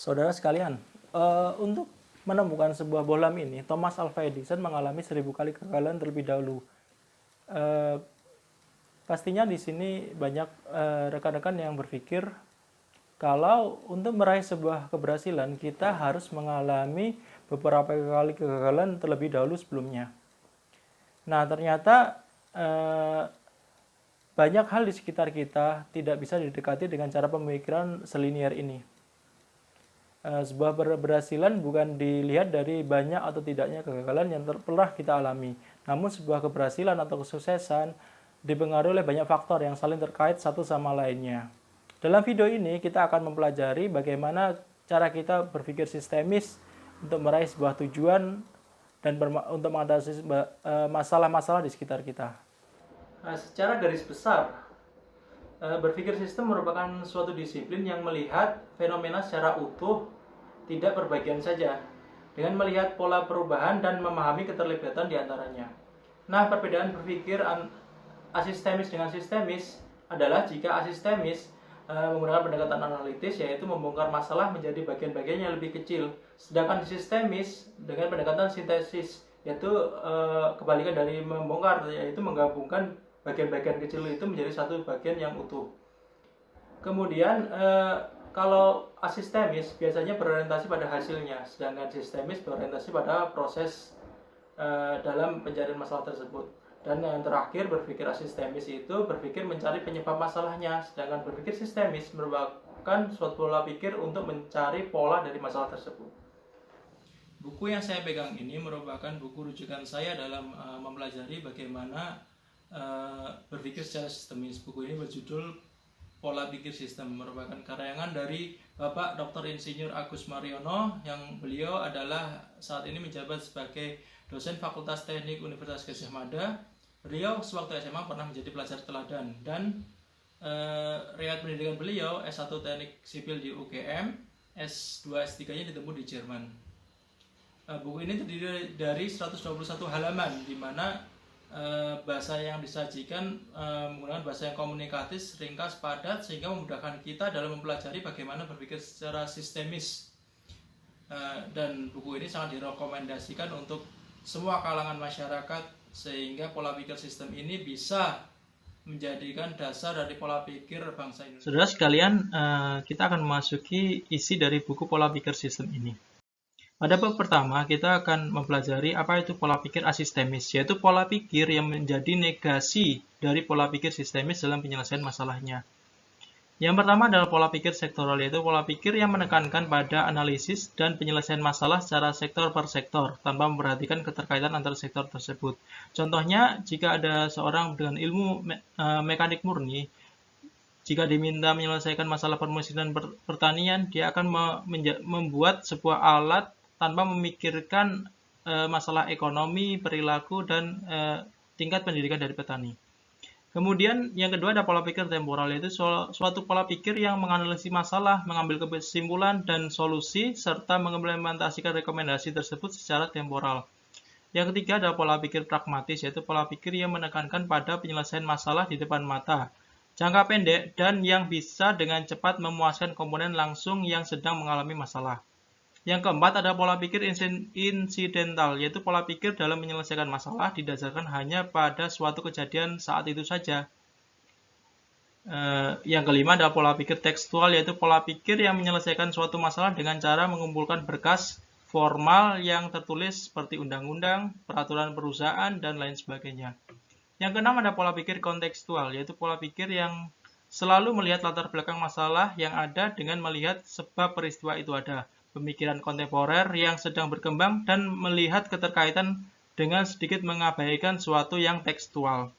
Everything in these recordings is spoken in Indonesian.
Saudara sekalian, untuk menemukan sebuah bohlam ini, Thomas Alva Edison mengalami 1000 kali kegagalan terlebih dahulu. Eh, Pastinya di sini banyak rekan-rekan yang berpikir kalau untuk meraih sebuah keberhasilan kita harus mengalami beberapa kali kegagalan terlebih dahulu sebelumnya. Nah, ternyata eh, banyak hal di sekitar kita tidak bisa didekati dengan cara pemikiran selinier ini. Sebuah keberhasilan bukan dilihat dari banyak atau tidaknya kegagalan yang pernah kita alami, namun sebuah keberhasilan atau kesuksesan dipengaruhi oleh banyak faktor yang saling terkait satu sama lainnya. Dalam video ini kita akan mempelajari bagaimana cara kita berpikir sistemis untuk meraih sebuah tujuan dan untuk mengatasi masalah-masalah di sekitar kita. Secara garis besar, berpikir sistem merupakan suatu disiplin yang melihat fenomena secara utuh, tidak berbagian saja, dengan melihat pola perubahan dan memahami keterlibatan di antaranya. Nah, perbedaan berpikir asistemis dengan sistemis adalah jika asistemis menggunakan pendekatan analitis, yaitu membongkar masalah menjadi bagian-bagian yang lebih kecil, sedangkan sistemis dengan pendekatan sintesis, yaitu kebalikan dari membongkar, yaitu menggabungkan bagian-bagian kecil itu menjadi satu bagian yang utuh. Kemudian kalau asistemis biasanya berorientasi pada hasilnya, sedangkan sistemis berorientasi pada proses dalam pencarian masalah tersebut. Dan yang terakhir, berpikir asistemis itu berpikir mencari penyebab masalahnya, sedangkan berpikir sistemis merupakan suatu pola pikir untuk mencari pola dari masalah tersebut. Buku yang saya pegang ini merupakan buku rujukan saya dalam mempelajari bagaimana berpikir secara sistemis. Buku ini berjudul Pola Pikir Sistem, merupakan karyangan dari Bapak Dr. Insinyur Agus Mariono, yang beliau adalah saat ini menjabat sebagai dosen Fakultas Teknik Universitas Gadjah Mada. Beliau sewaktu SMA pernah menjadi pelajar teladan, dan riwayat pendidikan beliau S1 Teknik Sipil di UGM, S2 S3-nya ditempuh di Jerman. Buku ini terdiri dari 121 halaman, di mana bahasa yang disajikan menggunakan bahasa yang komunikatif, ringkas, padat, sehingga memudahkan kita dalam mempelajari bagaimana berpikir secara sistemis. Dan buku ini sangat direkomendasikan untuk semua kalangan masyarakat, sehingga pola pikir sistem ini bisa menjadikan dasar dari pola pikir bangsa Indonesia. Saudara sekalian, kita akan memasuki isi dari buku Pola Pikir Sistem ini. Pada bab pertama, kita akan mempelajari apa itu pola pikir asistemis, yaitu pola pikir yang menjadi negasi dari pola pikir sistemis dalam penyelesaian masalahnya. Yang pertama adalah pola pikir sektoral, yaitu pola pikir yang menekankan pada analisis dan penyelesaian masalah secara sektor per sektor, tanpa memperhatikan keterkaitan antar sektor tersebut. Contohnya, jika ada seorang dengan ilmu mekanik murni, jika diminta menyelesaikan masalah permesinan pertanian, dia akan membuat sebuah alat tanpa memikirkan masalah ekonomi, perilaku, dan tingkat pendidikan dari petani. Kemudian yang kedua ada pola pikir temporal, yaitu suatu pola pikir yang menganalisis masalah, mengambil kesimpulan dan solusi, serta mengimplementasikan rekomendasi tersebut secara temporal. Yang ketiga ada pola pikir pragmatis, yaitu pola pikir yang menekankan pada penyelesaian masalah di depan mata, jangka pendek, dan yang bisa dengan cepat memuaskan komponen langsung yang sedang mengalami masalah. Yang keempat ada pola pikir insidental, yaitu pola pikir dalam menyelesaikan masalah didasarkan hanya pada suatu kejadian saat itu saja. Yang kelima ada pola pikir tekstual, yaitu pola pikir yang menyelesaikan suatu masalah dengan cara mengumpulkan berkas formal yang tertulis seperti undang-undang, peraturan perusahaan, dan lain sebagainya. Yang keenam ada pola pikir kontekstual, yaitu pola pikir yang selalu melihat latar belakang masalah yang ada dengan melihat sebab peristiwa itu ada, pemikiran kontemporer yang sedang berkembang, dan melihat keterkaitan dengan sedikit mengabaikan suatu yang tekstual.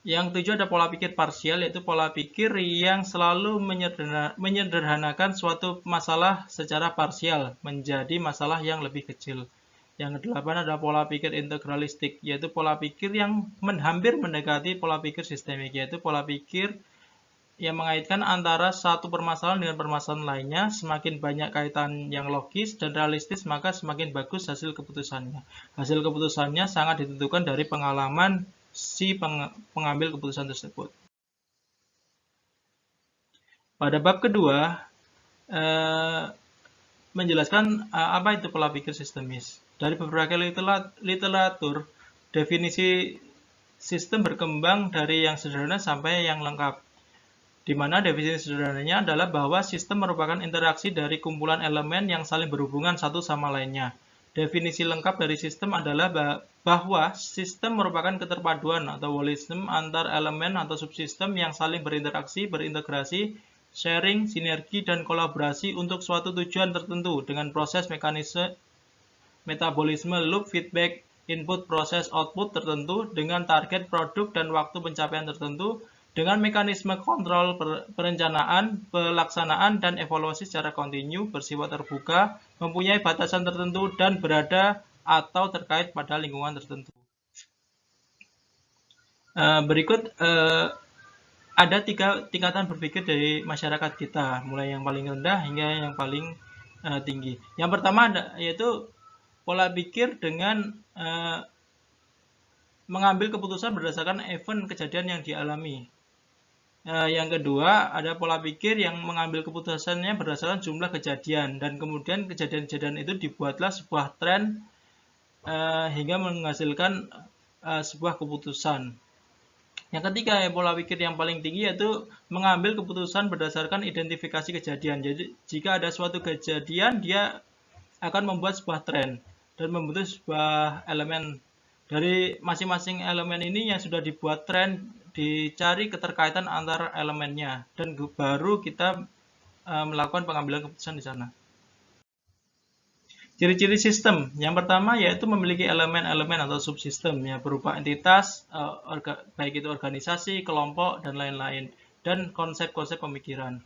Yang ketujuh ada pola pikir parsial, yaitu pola pikir yang selalu menyederhanakan suatu masalah secara parsial menjadi masalah yang lebih kecil. Yang kedelapan ada pola pikir integralistik, yaitu pola pikir yang hampir mendekati pola pikir sistemik, yaitu pola pikir yang mengaitkan antara satu permasalahan dengan permasalahan lainnya. Semakin banyak kaitan yang logis dan realistis, maka semakin bagus hasil keputusannya. Hasil keputusannya sangat ditentukan dari pengalaman si pengambil keputusan tersebut. Pada bab kedua, eh, menjelaskan apa itu pola pikir sistemis. Dari beberapa literatur, definisi sistem berkembang dari yang sederhana sampai yang lengkap. Di mana definisi sederhananya adalah bahwa sistem merupakan interaksi dari kumpulan elemen yang saling berhubungan satu sama lainnya. Definisi lengkap dari sistem adalah bahwa sistem merupakan keterpaduan atau holisme antar elemen atau subsistem yang saling berinteraksi, berintegrasi, sharing, sinergi, dan kolaborasi untuk suatu tujuan tertentu dengan proses mekanisme metabolisme loop feedback input proses output tertentu dengan target produk dan waktu pencapaian tertentu dengan mekanisme kontrol perencanaan, pelaksanaan, dan evaluasi secara kontinu, bersifat terbuka, mempunyai batasan tertentu, dan berada atau terkait pada lingkungan tertentu. Berikut ada 3 tingkatan berpikir dari masyarakat kita, mulai yang paling rendah hingga yang paling tinggi. Yang pertama yaitu pola pikir dengan mengambil keputusan berdasarkan event kejadian yang dialami. Yang kedua, ada pola pikir yang mengambil keputusannya berdasarkan jumlah kejadian, dan kemudian kejadian-kejadian itu dibuatlah sebuah tren hingga menghasilkan sebuah keputusan. Yang ketiga, pola pikir yang paling tinggi yaitu mengambil keputusan berdasarkan identifikasi kejadian. Jadi, jika ada suatu kejadian, dia akan membuat sebuah tren dan membentuk sebuah elemen. Dari masing-masing elemen ini yang sudah dibuat tren, dicari keterkaitan antar elemennya, dan baru kita melakukan pengambilan keputusan di sana. Ciri-ciri sistem. Yang pertama yaitu memiliki elemen-elemen atau subsistem ya, berupa entitas, baik itu organisasi, kelompok, dan lain-lain, dan konsep-konsep pemikiran.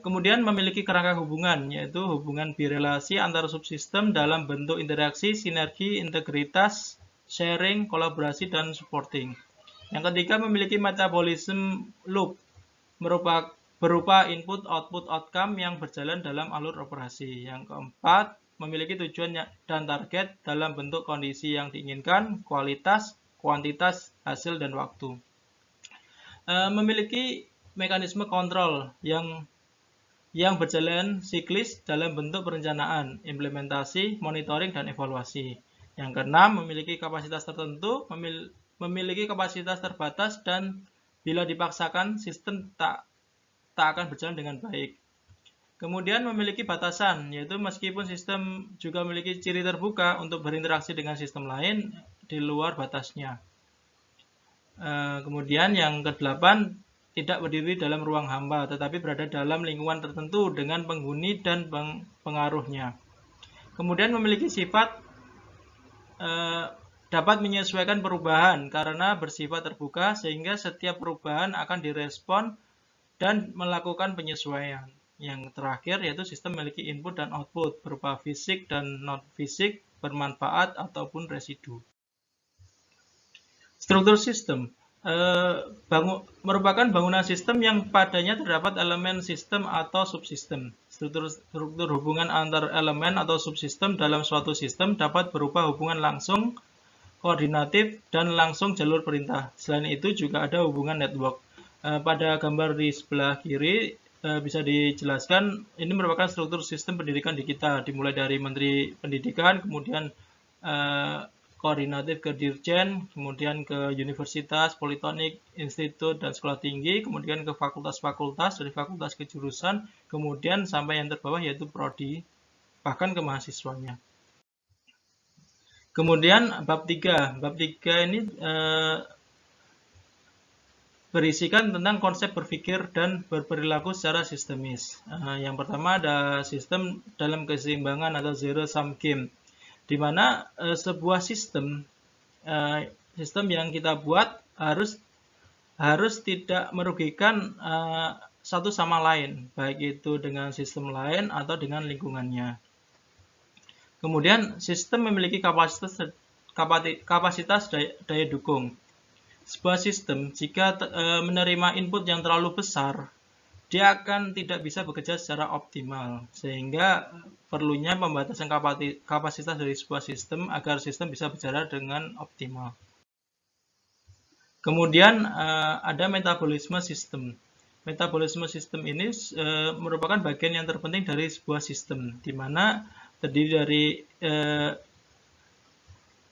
Kemudian memiliki kerangka hubungan, yaitu hubungan birelasi antara subsistem dalam bentuk interaksi, sinergi, integritas, sharing, kolaborasi, dan supporting. Yang ketiga, memiliki metabolism loop, berupa input, output, outcome yang berjalan dalam alur operasi. Yang keempat, memiliki tujuan dan target dalam bentuk kondisi yang diinginkan, kualitas, kuantitas, hasil, dan waktu. Memiliki mekanisme kontrol yang berjalan siklis dalam bentuk perencanaan, implementasi, monitoring, dan evaluasi. Yang keenam, memiliki kapasitas tertentu, memiliki kapasitas terbatas, dan bila dipaksakan, sistem tak akan berjalan dengan baik. Kemudian memiliki batasan, yaitu meskipun sistem juga memiliki ciri terbuka untuk berinteraksi dengan sistem lain di luar batasnya. Kemudian yang kedelapan, tidak berdiri dalam ruang hampa, tetapi berada dalam lingkungan tertentu dengan penghuni dan pengaruhnya. Kemudian memiliki sifat dapat menyesuaikan perubahan karena bersifat terbuka, sehingga setiap perubahan akan direspon dan melakukan penyesuaian. Yang terakhir yaitu sistem memiliki input dan output berupa fisik dan non-fisik, bermanfaat ataupun residu. Struktur sistem merupakan bangunan sistem yang padanya terdapat elemen sistem atau subsistem. Struktur hubungan antar elemen atau subsistem dalam suatu sistem dapat berupa hubungan langsung, koordinatif, dan langsung jalur perintah. Selain itu juga ada hubungan network. Pada gambar di sebelah kiri bisa dijelaskan ini merupakan struktur sistem pendidikan di kita, dimulai dari Menteri Pendidikan, kemudian koordinatif ke Dirjen, kemudian ke universitas, politeknik, institut, dan sekolah tinggi, kemudian ke fakultas-fakultas, dari fakultas ke jurusan, kemudian sampai yang terbawah yaitu prodi, bahkan ke mahasiswanya. Kemudian bab 3. Bab 3 ini berisikan tentang konsep berpikir dan berperilaku secara sistemis. Yang pertama ada sistem dalam keseimbangan atau zero sum game, di mana sebuah sistem yang kita buat harus tidak merugikan satu sama lain, baik itu dengan sistem lain atau dengan lingkungannya. Kemudian sistem memiliki kapasitas daya dukung. Sebuah sistem jika menerima input yang terlalu besar, dia akan tidak bisa bekerja secara optimal, sehingga perlunya pembatasan kapasitas dari sebuah sistem agar sistem bisa berjalan dengan optimal. Kemudian ada metabolisme sistem. metabolisme sistem ini merupakan bagian yang terpenting dari sebuah sistem, di mana terdiri dari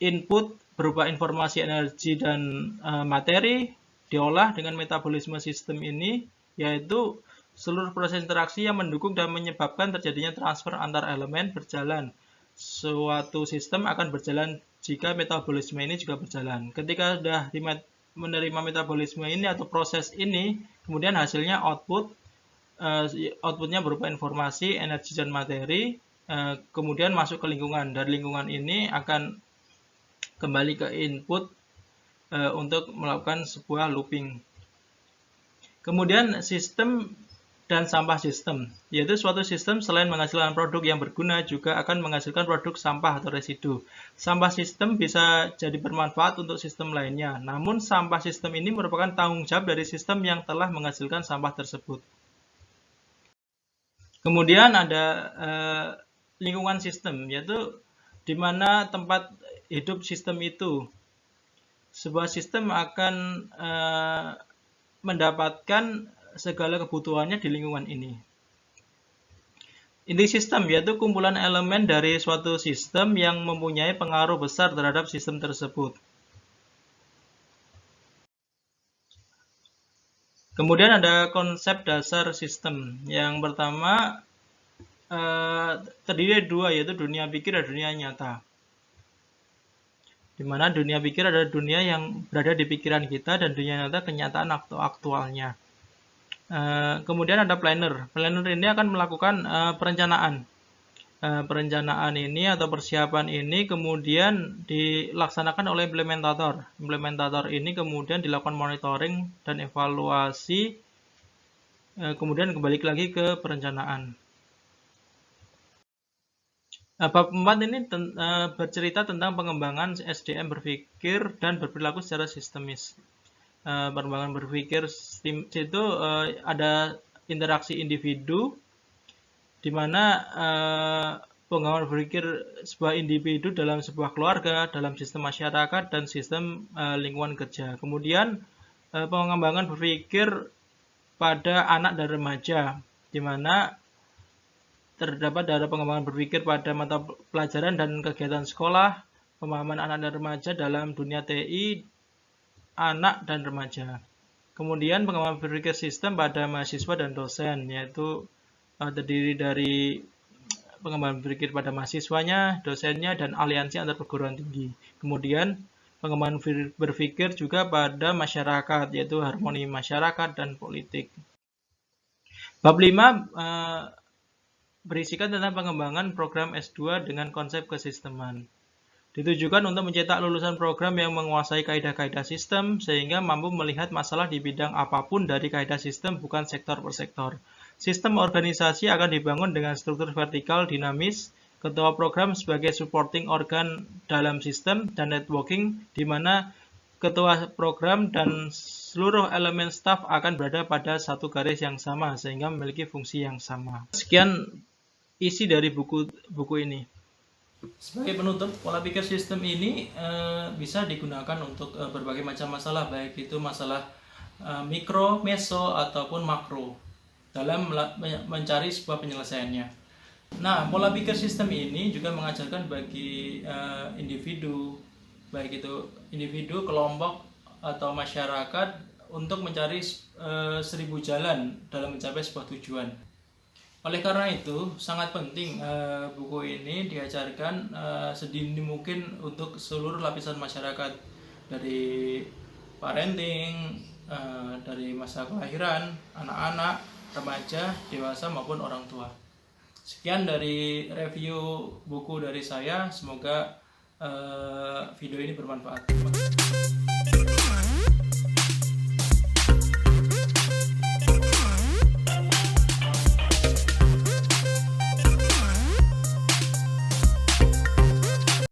input berupa informasi, energi, dan materi diolah dengan metabolisme sistem ini, yaitu seluruh proses interaksi yang mendukung dan menyebabkan terjadinya transfer antar elemen berjalan. Suatu sistem akan berjalan jika metabolisme ini juga berjalan. Ketika sudah menerima metabolisme ini atau proses ini, kemudian hasilnya outputnya berupa informasi, energi, dan materi, kemudian masuk ke lingkungan. Dari lingkungan ini akan kembali ke input untuk melakukan sebuah looping. Kemudian sistem dan sampah sistem, yaitu suatu sistem selain menghasilkan produk yang berguna juga akan menghasilkan produk sampah atau residu. Sampah sistem bisa jadi bermanfaat untuk sistem lainnya, namun sampah sistem ini merupakan tanggung jawab dari sistem yang telah menghasilkan sampah tersebut. Kemudian ada lingkungan sistem, yaitu di mana tempat hidup sistem itu. Sebuah sistem akan mendapatkan segala kebutuhannya di lingkungan ini. Inti sistem yaitu kumpulan elemen dari suatu sistem yang mempunyai pengaruh besar terhadap sistem tersebut. Kemudian ada konsep dasar sistem. Yang pertama terdiri dari dua, yaitu dunia pikir dan dunia nyata. Di mana dunia pikir adalah dunia yang berada di pikiran kita dan dunia nyata kenyataan aktualnya. Kemudian ada planner. Planner ini akan melakukan perencanaan. Perencanaan ini atau persiapan ini kemudian dilaksanakan oleh implementator. Implementator ini kemudian dilakukan monitoring dan evaluasi, kemudian kembali lagi ke perencanaan. Bab 4 ini bercerita tentang pengembangan SDM berpikir dan berperilaku secara sistemis. Pengembangan berpikir itu ada interaksi individu, di mana pengembangan berpikir sebuah individu dalam sebuah keluarga, dalam sistem masyarakat, dan sistem lingkungan kerja. Kemudian pengembangan berpikir pada anak dan remaja, di mana terdapat ada pengembangan berpikir pada mata pelajaran dan kegiatan sekolah, pemahaman anak dan remaja dalam dunia TI, anak dan remaja. Kemudian pengembangan berpikir sistem pada mahasiswa dan dosen, yaitu terdiri dari pengembangan berpikir pada mahasiswanya, dosennya, dan aliansi antar perguruan tinggi. Kemudian pengembangan berpikir juga pada masyarakat, yaitu harmoni masyarakat dan politik. Bab 5 berisikan tentang pengembangan program S2 dengan konsep kesisteman. Ditujukan untuk mencetak lulusan program yang menguasai kaidah-kaidah sistem sehingga mampu melihat masalah di bidang apapun dari kaidah sistem, bukan sektor per sektor. Sistem organisasi akan dibangun dengan struktur vertikal dinamis, ketua program sebagai supporting organ dalam sistem, dan networking di mana ketua program dan seluruh elemen staf akan berada pada satu garis yang sama sehingga memiliki fungsi yang sama. Sekian isi dari buku ini. Sebagai penutup, pola pikir sistem ini bisa digunakan untuk berbagai macam masalah, baik itu masalah mikro, meso, ataupun makro dalam mencari sebuah penyelesaiannya. Nah, pola pikir sistem ini juga mengajarkan bagi individu, baik itu individu, kelompok, atau masyarakat untuk mencari 1000 jalan dalam mencapai sebuah tujuan. Oleh karena itu, sangat penting buku ini diajarkan sedini mungkin untuk seluruh lapisan masyarakat, dari parenting, dari masa kelahiran, anak-anak, remaja, dewasa, maupun orang tua. Sekian dari review buku dari saya, semoga video ini bermanfaat.